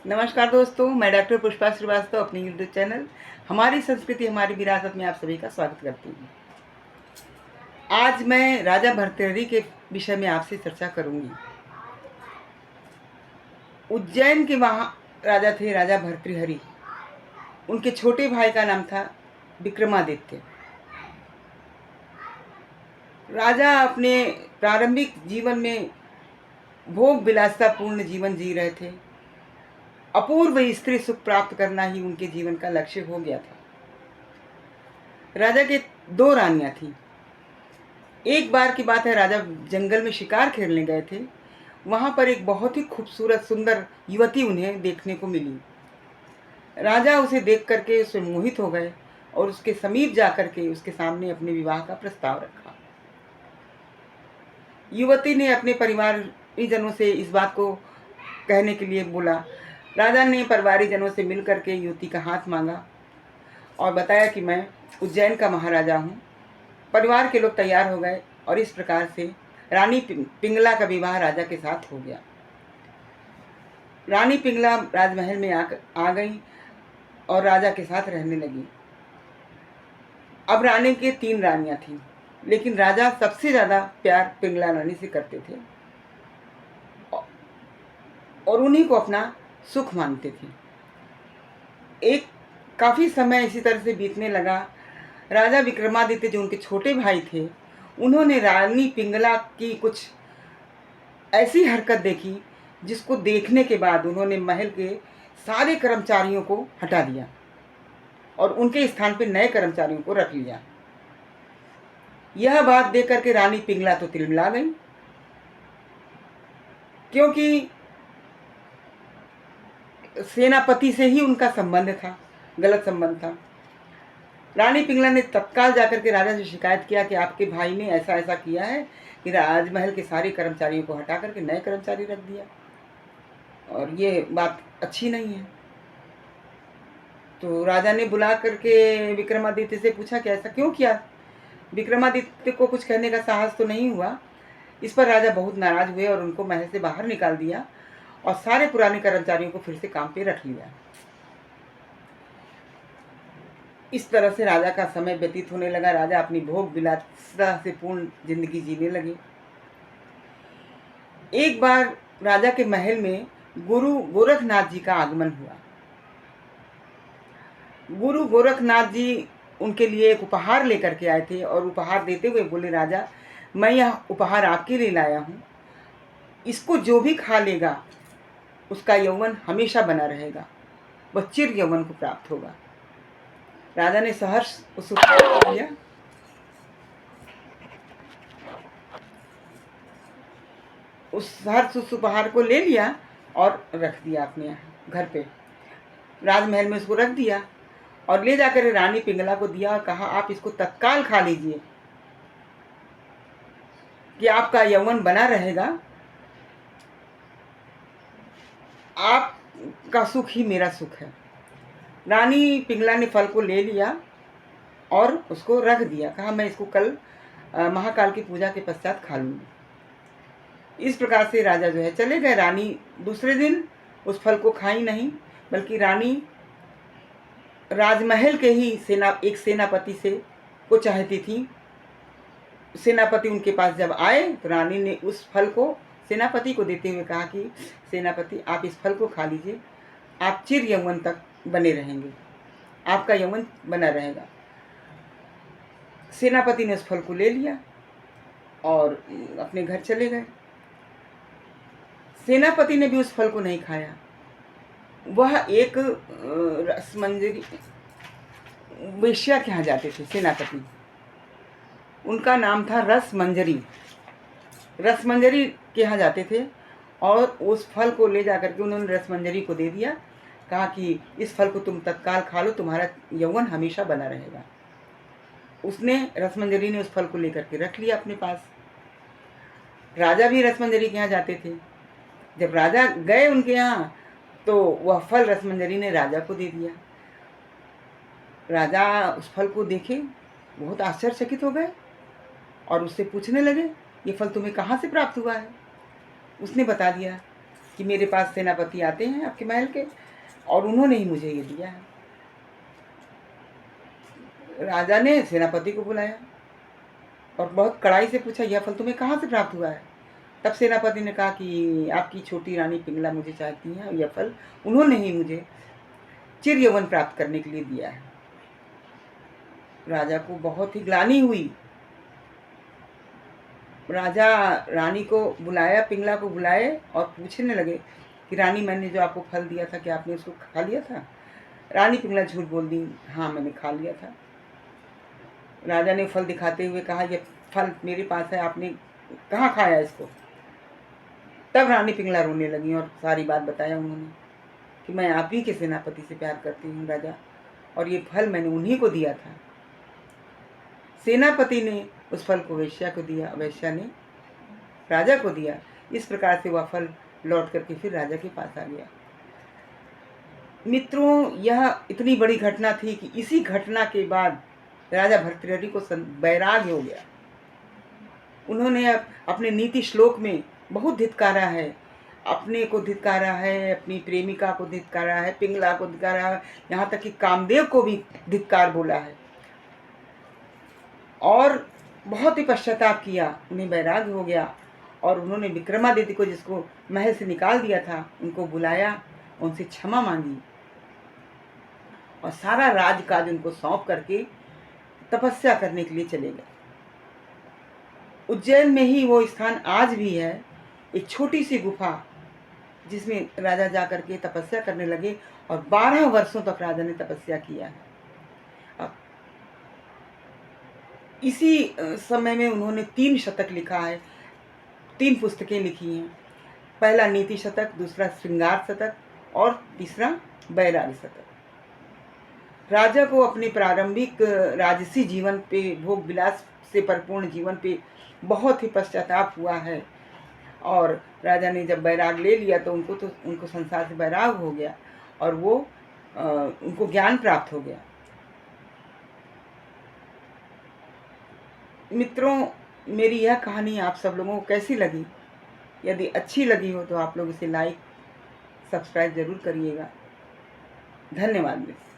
नमस्कार दोस्तों, मैं डॉक्टर पुष्पा श्रीवास्तव अपनी यूट्यूब चैनल हमारी संस्कृति हमारी विरासत में आप सभी का स्वागत करती हूँ। आज मैं राजा भर्तृहरि के विषय में आपसे चर्चा करूंगी। उज्जैन के महाराजा थे राजा भर्तृहरि। उनके छोटे भाई का नाम था विक्रमादित्य। राजा अपने प्रारंभिक जीवन में भोग विलासतापूर्ण जीवन जी रहे थे। अपूर्व स्त्री सुख प्राप्त करना ही उनके जीवन का लक्ष्य हो गया था। राजा के 2 रानियां थीं। एक बार की बात है, राजा जंगल में शिकार खेलने गए थे। वहां पर एक बहुत ही खूबसूरत सुंदर युवती उन्हें देखने को मिली। राजा उसे देख करके उससे मोहित हो गए और उसके समीप जाकर के उसके सामने अपने विवाह का प्रस्ताव रखा। युवती ने अपने परिवारजनों से इस बात को कहने के लिए बोला। राजा ने परिवारजनों से मिल करके युवती का हाथ मांगा और बताया कि मैं उज्जैन का महाराजा हूँ। परिवार के लोग तैयार हो गए और इस प्रकार से रानी पिंगला का विवाह राजा के साथ हो गया। रानी पिंगला राजमहल में आ गई और राजा के साथ रहने लगी। अब रानी के 3 रानियां थीं, लेकिन राजा सबसे ज़्यादा प्यार पिंगला रानी से करते थे और उन्हीं को अपना सुख मानते थे। एक काफ़ी समय इसी तरह से बीतने लगा। राजा विक्रमादित्य जो उनके छोटे भाई थे, उन्होंने रानी पिंगला की कुछ ऐसी हरकत देखी जिसको देखने के बाद उन्होंने महल के सारे कर्मचारियों को हटा दिया और उनके स्थान पर नए कर्मचारियों को रख लिया। यह बात देख करके रानी पिंगला तो तिलमिला गई, क्योंकि सेनापति से ही उनका संबंध था, गलत संबंध था। रानी पिंगला ने तत्काल जाकर के राजा से शिकायत किया कि आपके भाई ने ऐसा ऐसा किया है कि राजमहल के सारे कर्मचारियों को हटा करके नए कर्मचारी रख दिया और ये बात अच्छी नहीं है। तो राजा ने बुला करके विक्रमादित्य से पूछा कि ऐसा क्यों किया। विक्रमादित्य को कुछ कहने का साहस तो नहीं हुआ। इस पर राजा बहुत नाराज हुए और उनको महल से बाहर निकाल दिया और सारे पुराने कर्मचारियों को फिर से काम पे रख लिया। इस तरह से राजा का समय व्यतीत होने लगा। राजा अपनी भोग विलासिता से पूर्ण जिंदगी जीने लगे। एक बार राजा के महल में गुरु गोरखनाथ जी का आगमन हुआ। गुरु गोरखनाथ जी उनके लिए एक उपहार लेकर के आए थे और उपहार देते हुए बोले, राजा मैं यह उपहार आपके लिए लाया हूँ। इसको जो भी खा लेगा उसका यौवन हमेशा बना रहेगा, वह चिर यौवन को प्राप्त होगा। राजा ने सहर्ष उस उपहार को लिया। उस उपहार को ले लिया और रख दिया अपने घर पे, राजमहल में उसको रख दिया और ले जाकर रानी पिंगला को दिया और कहा, आप इसको तत्काल खा लीजिए कि आपका यौवन बना रहेगा, आपका सुख ही मेरा सुख है। रानी पिंगला ने फल को ले लिया और उसको रख दिया। कहा, मैं इसको कल महाकाल की पूजा के पश्चात खा लूँगी। इस प्रकार से राजा जो है चले गए। रानी दूसरे दिन उस फल को खाई नहीं, बल्कि रानी राजमहल के ही एक सेनापति से को चाहती थी। सेनापति उनके पास जब आए तो रानी ने उस फल को सेनापति को देते हुए कहा कि सेनापति, आप इस फल को खा लीजिए, आप चिर यौवन तक बने रहेंगे, आपका यौवन बना रहेगा। सेनापति ने उस फल को ले लिया और अपने घर चले गए। सेनापति ने भी उस फल को नहीं खाया। वह एक रसमंजरी वेश्या के यहाँ जाते थे सेनापति, उनका नाम था रसमंजरी। रसमंजरी के यहाँ जाते थे और उस फल को ले जाकर के उन्होंने रसमंजरी को दे दिया। कहा कि इस फल को तुम तत्काल खा लो, तुम्हारा यौवन हमेशा बना रहेगा। उसने रसमंजरी ने उस फल को लेकर के रख लिया अपने पास। राजा भी रसमंजरी के यहाँ जाते थे। जब राजा गए उनके यहाँ तो वह फल रसमंजरी ने राजा को दे दिया। राजा उस फल को देखे, बहुत आश्चर्यचकित हो गए और उससे पूछने लगे, ये फल तुम्हें कहाँ से प्राप्त हुआ है। उसने बता दिया कि मेरे पास सेनापति आते हैं आपके महल के, और उन्होंने ही मुझे ये दिया है। राजा ने सेनापति को बुलाया और बहुत कड़ाई से पूछा, यह फल तुम्हें कहाँ से प्राप्त हुआ है? तब सेनापति ने कहा कि आपकी छोटी रानी पिंगला मुझे चाहती है, और यह फल उन्होंने ही मुझे चिर यौवन प्राप्त करने के लिए दिया है। राजा को बहुत ही ग्लानि हुई। राजा रानी को बुलाया, पिंगला को बुलाए और पूछने लगे कि रानी, मैंने जो आपको फल दिया था क्या आपने उसको खा लिया था? रानी पिंगला झूठ बोल दी, हाँ मैंने खा लिया था। राजा ने फल दिखाते हुए कहा, ये फल मेरे पास है, आपने कहाँ खाया इसको? तब रानी पिंगला रोने लगी और सारी बात बताया उन्होंने कि मैं आप ही के सेनापति से प्यार करती हूँ राजा, और ये फल मैंने उन्हीं को दिया था। सेनापति ने उस फल को वेश्या को दिया, वेश्या ने राजा को दिया। इस प्रकार से वह फल लौट करके फिर राजा के पास आ गया। मित्रों, यह इतनी बड़ी घटना थी कि इसी घटना के बाद राजा भर्तृहरि को वैराग्य हो गया। उन्होंने अपने नीति श्लोक में बहुत धिक्कारा है, अपने को धिक्कारा है, अपनी प्रेमिका को धिक्कारा है, पिंगला को धिक्कारा है, यहाँ तक कि कामदेव को भी धिक्कार बोला है, और बहुत ही पश्चाताप किया। उन्हें वैराग्य हो गया और उन्होंने विक्रमादित्य को, जिसको महल से निकाल दिया था, उनको बुलाया, उनसे क्षमा मांगी और सारा राजकाज उनको सौंप करके तपस्या करने के लिए चले गए। उज्जैन में ही वो स्थान आज भी है, एक छोटी सी गुफा, जिसमें राजा जा करके तपस्या करने लगे और 12 वर्षों तक राजा ने तपस्या किया है। अब इसी समय में उन्होंने 3 शतक लिखा है, 3 पुस्तकें लिखी हैं। पहला नीति शतक, दूसरा श्रृंगार शतक और तीसरा वैराग्य शतक। राजा को अपने प्रारंभिक राजसी जीवन पे, भोग विलास से परिपूर्ण जीवन पे बहुत ही पश्चाताप हुआ है, और राजा ने जब वैराग ले लिया तो उनको संसार से वैराग हो गया और वो उनको ज्ञान प्राप्त हो गया। मित्रों, मेरी यह कहानी आप सब लोगों को कैसी लगी? यदि अच्छी लगी हो तो आप लोग इसे लाइक सब्सक्राइब ज़रूर करिएगा। धन्यवाद मित्रों।